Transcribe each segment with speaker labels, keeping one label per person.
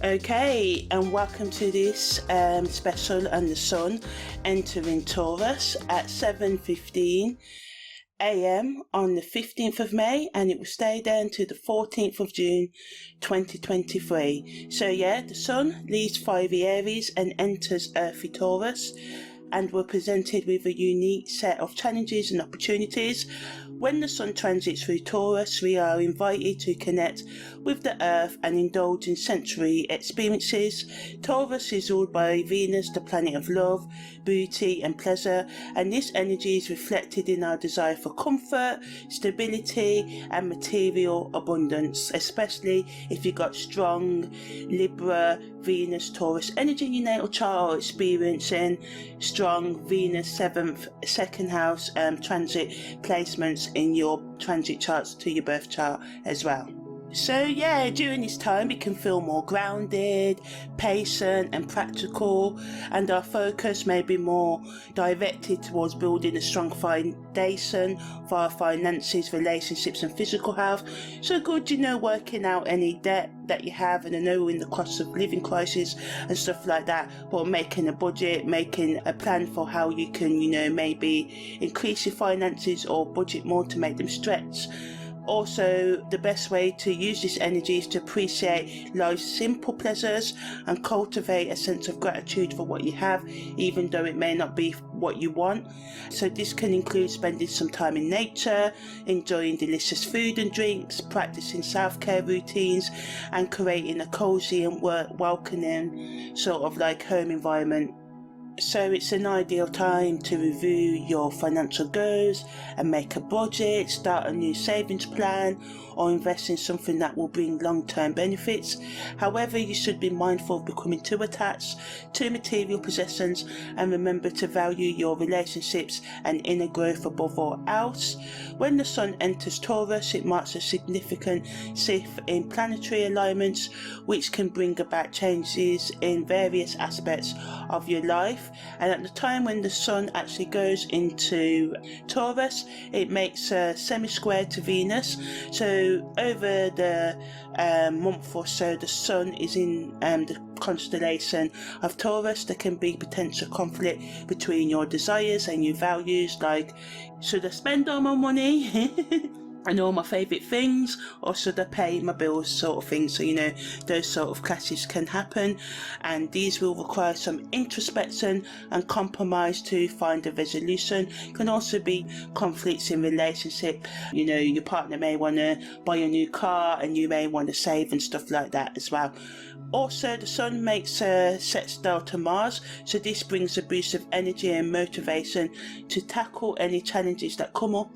Speaker 1: Okay, and welcome to this special on the Sun entering Taurus at 7:15 a.m. on the 15th of May, and it will stay there until the 14th of June 2023. So yeah, the Sun leaves fiery Aries and enters earthy Taurus, and we're presented with a unique set of challenges and opportunities. When the Sun transits through Taurus, we are invited to connect with the Earth and indulge in sensory experiences. Taurus is ruled by Venus, the planet of love, beauty and pleasure, and this energy is reflected in our desire for comfort, stability and material abundance, especially if you've got strong Libra, Venus, Taurus energy in your natal chart, or experiencing strong Venus 7th, second house transit placements in your transit charts to your birth chart as well. So yeah, during this time we can feel more grounded, patient and practical, and our focus may be more directed towards building a strong foundation for our finances, relationships and physical health. So good, working out any debt that you have, and I know we're in the cost of living crisis and stuff like that, but making a budget, making a plan for how you can, maybe increase your finances or budget more to make them stretch. Also, the best way to use this energy is to appreciate life's simple pleasures and cultivate a sense of gratitude for what you have, even though it may not be what you want. So this can include spending some time in nature, enjoying delicious food and drinks, practicing self-care routines, and creating a cozy and welcoming sort of like home environment. So it's an ideal time to review your financial goals and make a budget, start a new savings plan, or invest in something that will bring long-term benefits. However, you should be mindful of becoming too attached to material possessions, and remember to value your relationships and inner growth above all else. When the Sun enters Taurus, it marks a significant shift in planetary alignments, which can bring about changes in various aspects of your life. And at the time when the Sun actually goes into Taurus, it makes a semi-square to Venus. So over the month or so, the Sun is in the constellation of Taurus. There can be potential conflict between your desires and your values, like, should I spend all my money and all my favourite things, or should I pay my bills, sort of thing. So those sort of clashes can happen, and these will require some introspection and compromise to find a resolution. Can also be conflicts in relationship. Your partner may want to buy a new car and you may want to save and stuff like that as well. Also, the Sun makes a sextile to Mars, so this brings a boost of energy and motivation to tackle any challenges that come up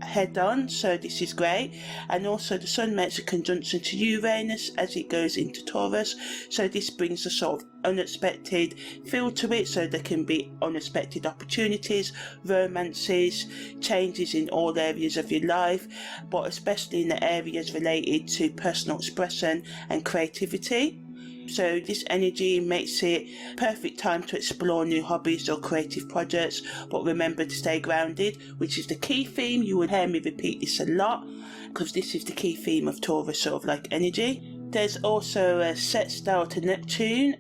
Speaker 1: head on, so this is great. And also the Sun makes a conjunction to Uranus as it goes into Taurus, so this brings a sort of unexpected feel to it, so there can be unexpected opportunities, romances, changes in all areas of your life, but especially in the areas related to personal expression and creativity. So this energy makes it perfect time to explore new hobbies or creative projects, but remember to stay grounded, which is the key theme. You will hear me repeat this a lot because this is the key theme of Taurus sort of like energy. There's also a sextile to Neptune,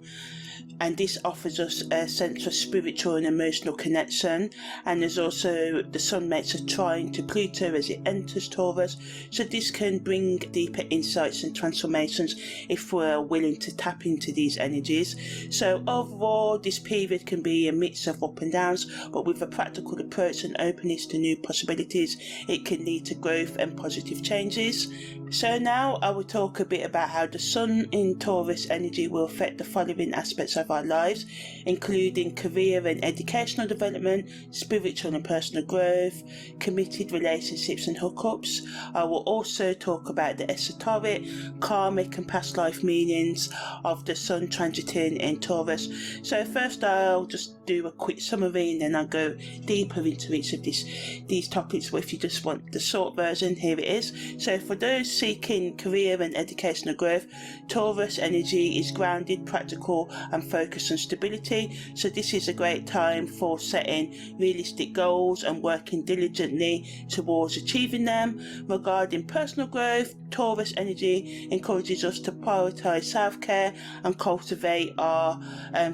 Speaker 1: and this offers us a sense of spiritual and emotional connection. And there's also the Sun makes a trine to Pluto as it enters Taurus, so this can bring deeper insights and transformations if we're willing to tap into these energies. So overall, this period can be a mix of up and downs, but with a practical approach and openness to new possibilities, it can lead to growth and positive changes. So now I will talk a bit about how the Sun in Taurus energy will affect the following aspects of our lives, including career and educational development, spiritual and personal growth, committed relationships and hookups. I will also talk about the esoteric, karmic and past life meanings of the Sun transiting in Taurus. So first I'll just do a quick summary, and then I'll go deeper into each of these topics. But if you just want the short version, here it is. So for those seeking career and educational growth, Taurus energy is grounded, practical and focus on stability. So this is a great time for setting realistic goals and working diligently towards achieving them. Regarding personal growth, Taurus energy encourages us to prioritize self-care and cultivate our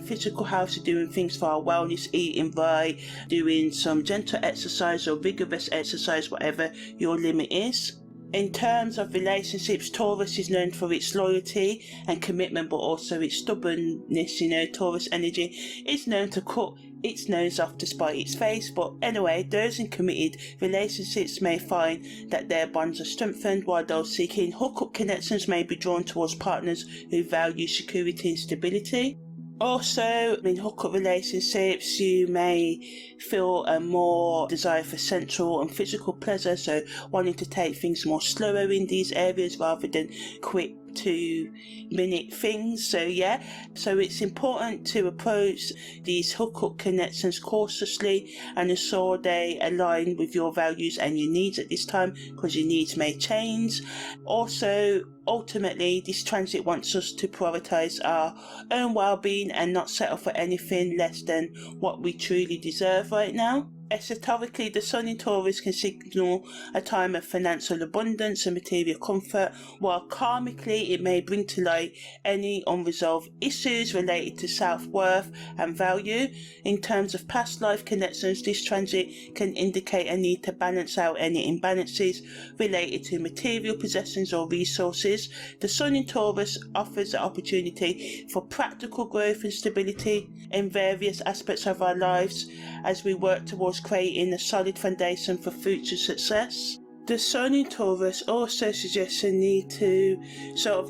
Speaker 1: physical health, so doing things for our wellness, eating right, doing some gentle exercise or vigorous exercise, whatever your limit is. In terms of relationships, Taurus is known for its loyalty and commitment, but also its stubbornness. Taurus energy is known to cut its nose off to spite its face. But anyway, those in committed relationships may find that their bonds are strengthened, while those seeking hookup connections may be drawn towards partners who value security and stability. Also, in hookup relationships, you may feel a more desire for sensual and physical pleasure, so wanting to take things more slower in these areas rather than quick 2-minute things. So it's important to approach these hookup connections cautiously and ensure they align with your values and your needs at this time, because your needs may change. Also, ultimately, this transit wants us to prioritize our own well-being and not settle for anything less than what we truly deserve right now. Esoterically, the Sun in Taurus can signal a time of financial abundance and material comfort, while karmically it may bring to light any unresolved issues related to self-worth and value. In terms of past life connections, this transit can indicate a need to balance out any imbalances related to material possessions or resources. The Sun in Taurus offers the opportunity for practical growth and stability in various aspects of our lives as we work towards creating a solid foundation for future success. The Sun in Taurus also suggests a need to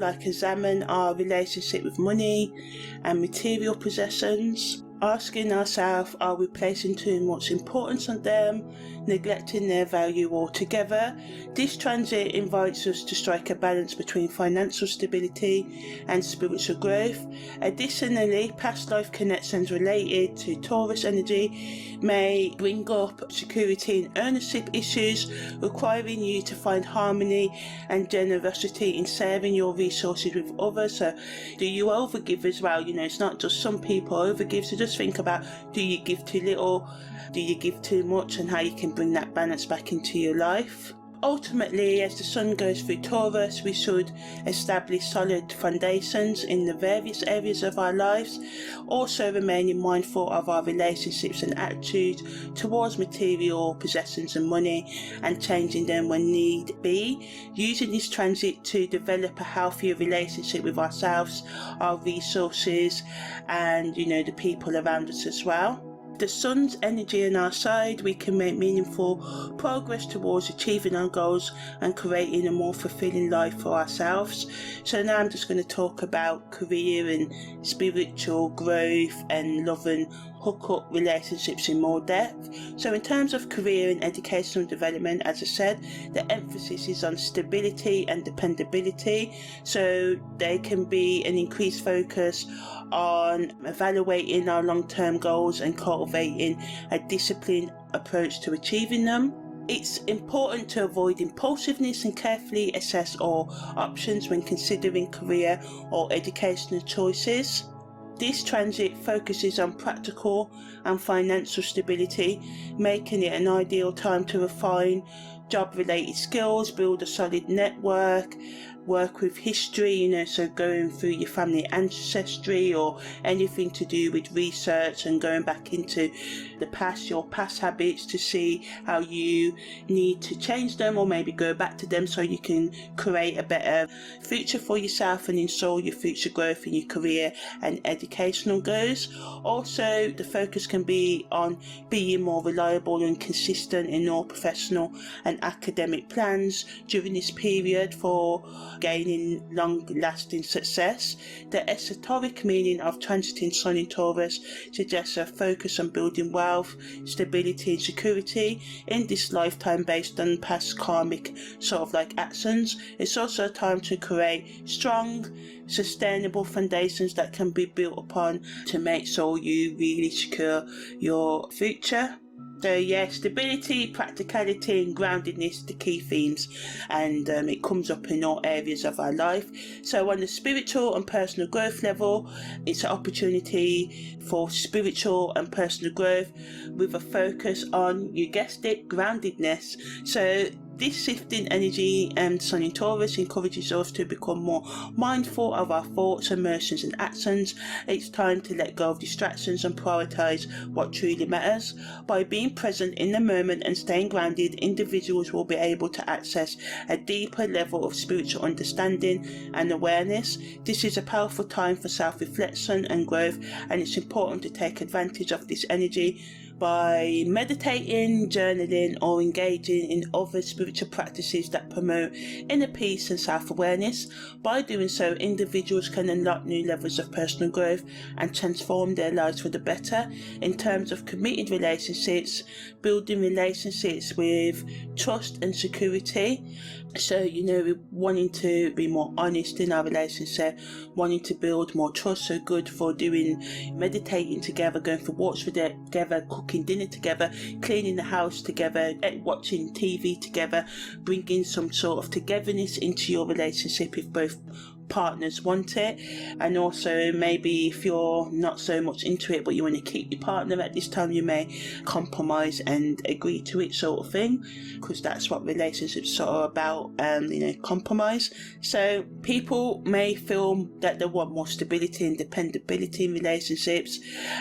Speaker 1: examine our relationship with money and material possessions, asking ourselves, are we placing too much importance on them, neglecting their value altogether? This transit invites us to strike a balance between financial stability and spiritual growth. Additionally, past life connections related to Taurus energy may bring up security and ownership issues, requiring you to find harmony and generosity in sharing your resources with others. So do you overgive as well? It's not just some people overgive, so just think about, do you give too little, do you give too much, and how you can bring that balance back into your life. Ultimately, as the Sun goes through Taurus, we should establish solid foundations in the various areas of our lives, also remaining mindful of our relationships and attitude towards material possessions and money, and changing them when need be, using this transit to develop a healthier relationship with ourselves, our resources, and the people around us as well. The Sun's energy on our side, we can make meaningful progress towards achieving our goals and creating a more fulfilling life for ourselves. So now I'm just going to talk about career and spiritual growth and love and hookup relationships in more depth. So in terms of career and educational development, as I said, the emphasis is on stability and dependability. So there can be an increased focus on evaluating our long-term goals and cultivating a disciplined approach to achieving them. It's important to avoid impulsiveness and carefully assess all options when considering career or educational choices. This transit focuses on practical and financial stability, making it an ideal time to refine job-related skills, build a solid network, work with history, so going through your family ancestry or anything to do with research and going back into the past, your past habits, to see how you need to change them or maybe go back to them so you can create a better future for yourself and ensure your future growth in your career and educational goals. Also, the focus can be on being more reliable and consistent in all professional and academic plans during this period for gaining long-lasting success. The esoteric meaning of transiting Sun in Taurus suggests a focus on building wealth, stability and security in this lifetime based on past karmic actions. It's also a time to create strong, sustainable foundations that can be built upon to make sure you really secure your future. So yeah, stability, practicality and groundedness, the key themes, and it comes up in all areas of our life. So on the spiritual and personal growth level, it's an opportunity for spiritual and personal growth with a focus on, you guessed it, groundedness. So this shifting energy and Sun in Taurus encourages us to become more mindful of our thoughts, emotions and actions. It's time to let go of distractions and prioritise what truly matters. By being present in the moment and staying grounded, individuals will be able to access a deeper level of spiritual understanding and awareness. This is a powerful time for self-reflection and growth, and it's important to take advantage of this energy by meditating, journaling or engaging in other spiritual practices that promote inner peace and self-awareness. By doing so, individuals can unlock new levels of personal growth and transform their lives for the better. In terms of committed relationships, building relationships with trust and security. So, we're wanting to be more honest in our relationship, wanting to build more trust. So good for doing meditating together, going for walks together, cooking dinner together, cleaning the house together, watching TV together, bringing some sort of togetherness into your relationship if both partners want it. And also, maybe if you're not so much into it but you want to keep your partner at this time, you may compromise and agree to it, sort of thing, because that's what relationships sort of about, compromise. So people may feel that they want more stability and dependability in relationships,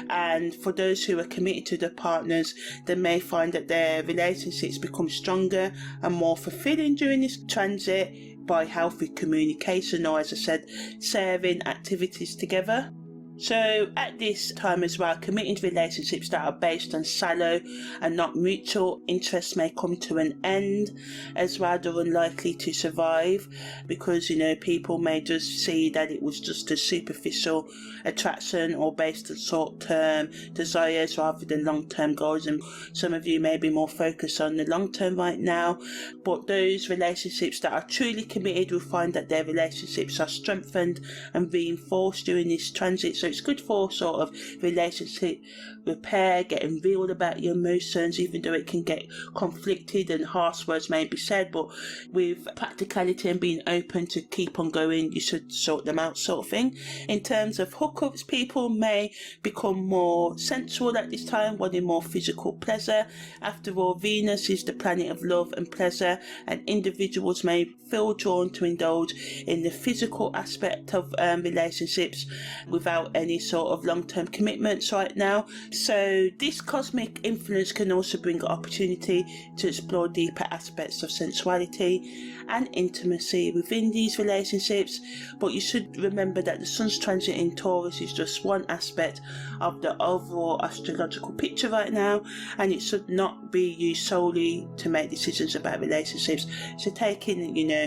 Speaker 1: and for those who are committed to their partners, they may find that their relationships become stronger and more fulfilling during this transit by healthy communication, or as I said, sharing activities together. So at this time as well, committing to relationships that are based on shallow and not mutual interests may come to an end as well. They're unlikely to survive because, people may just see that it was just a superficial attraction or based on short-term desires rather than long-term goals. And some of you may be more focused on the long-term right now, but those relationships that are truly committed will find that their relationships are strengthened and reinforced during this transit. So it's good for sort of relationship repair, getting real about your emotions, even though it can get conflicted and harsh words may be said, but with practicality and being open to keep on going, you should sort them out, sort of thing. In terms of hookups, people may become more sensual at this time, wanting more physical pleasure. After all, Venus is the planet of love and pleasure, and individuals may feel drawn to indulge in the physical aspect of relationships without any sort of long-term commitments right now. So this cosmic influence can also bring an opportunity to explore deeper aspects of sensuality and intimacy within these relationships, but you should remember that the Sun's transit in Taurus is just one aspect of the overall astrological picture right now, and it should not be used solely to make decisions about relationships. So taking,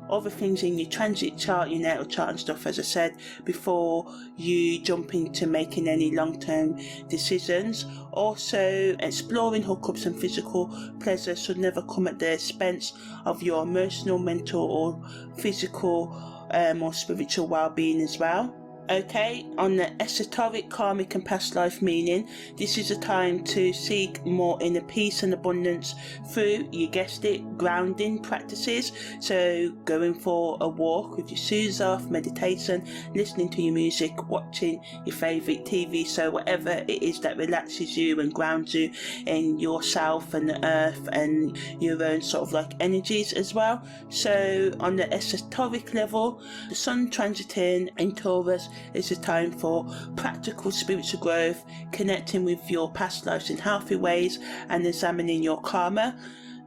Speaker 1: other things in your transit chart, your natal chart and stuff, as I said, before you jump into making any long-term decisions. Also, exploring hookups and physical pleasure should never come at the expense of your emotional, mental or physical or spiritual well-being as well. Okay, on the esoteric, karmic and past life meaning, this is a time to seek more inner peace and abundance through, you guessed it, grounding practices. So going for a walk with your shoes off, meditation, listening to your music, watching your favourite TV show, whatever it is that relaxes you and grounds you in yourself and the earth and your own sort of like energies as well. So on the esoteric level, the Sun transiting in Taurus is a time for practical spiritual growth, connecting with your past lives in healthy ways and examining your karma.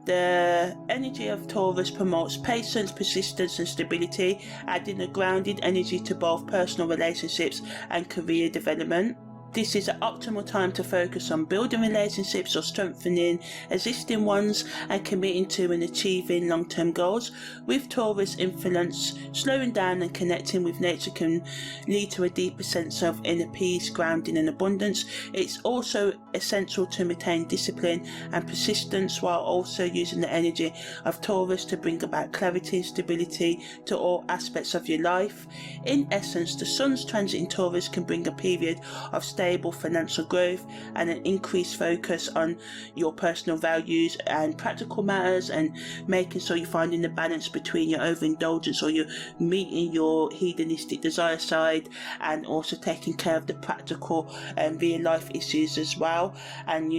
Speaker 1: The energy of Taurus promotes patience, persistence and stability, adding a grounded energy to both personal relationships and career development. This is an optimal time to focus on building relationships or strengthening existing ones and committing to and achieving long-term goals. With Taurus influence, slowing down and connecting with nature can lead to a deeper sense of inner peace, grounding and abundance. It's also essential to maintain discipline and persistence while also using the energy of Taurus to bring about clarity and stability to all aspects of your life. In essence, the Sun's transit in Taurus can bring a period of stable financial growth and an increased focus on your personal values and practical matters, and making sure you're finding the balance between your overindulgence, or you're meeting your hedonistic desire side, and also taking care of the practical and real life issues as well. And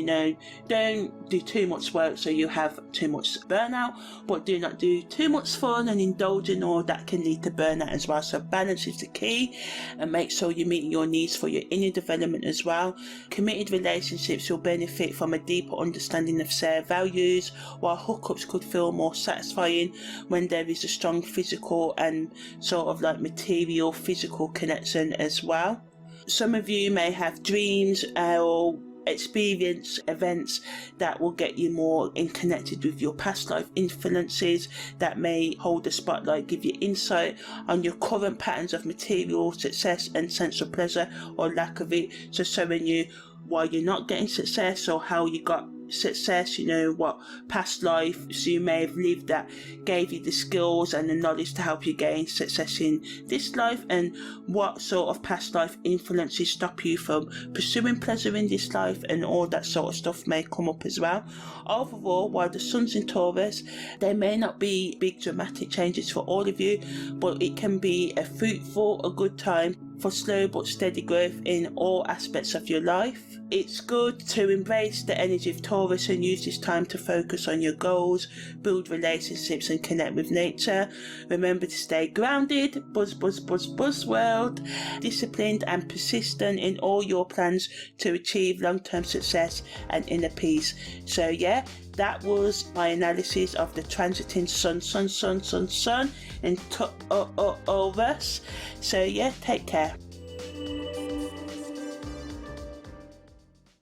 Speaker 1: don't do too much work so you have too much burnout, but do not do too much fun and indulge in all that can lead to burnout as well. So balance is the key, and make sure you're meeting your needs for your inner development as well. Committed relationships will benefit from a deeper understanding of shared values, while hookups could feel more satisfying when there is a strong physical and sort of like material physical connection as well. Some of you may have dreams or experience events that will get you more connected with your past life influences, that may hold the spotlight, give you insight on your current patterns of material success and sense of pleasure or lack of it. So showing you why you're not getting success, or how you got success, what past lives you may have lived that gave you the skills and the knowledge to help you gain success in this life, and what sort of past life influences stop you from pursuing pleasure in this life, and all that sort of stuff may come up as well. Overall, while the sun's in Taurus, there may not be big dramatic changes for all of you, but it can be a fruitful, a good time for slow but steady growth in all aspects of your life. It's good to embrace the energy of Taurus and use this time to focus on your goals, build relationships and connect with nature. Remember to stay grounded, buzz world, disciplined and persistent in all your plans to achieve long-term success and inner peace. So yeah, that was my analysis of the transiting sun in Taurus. So yeah, take care.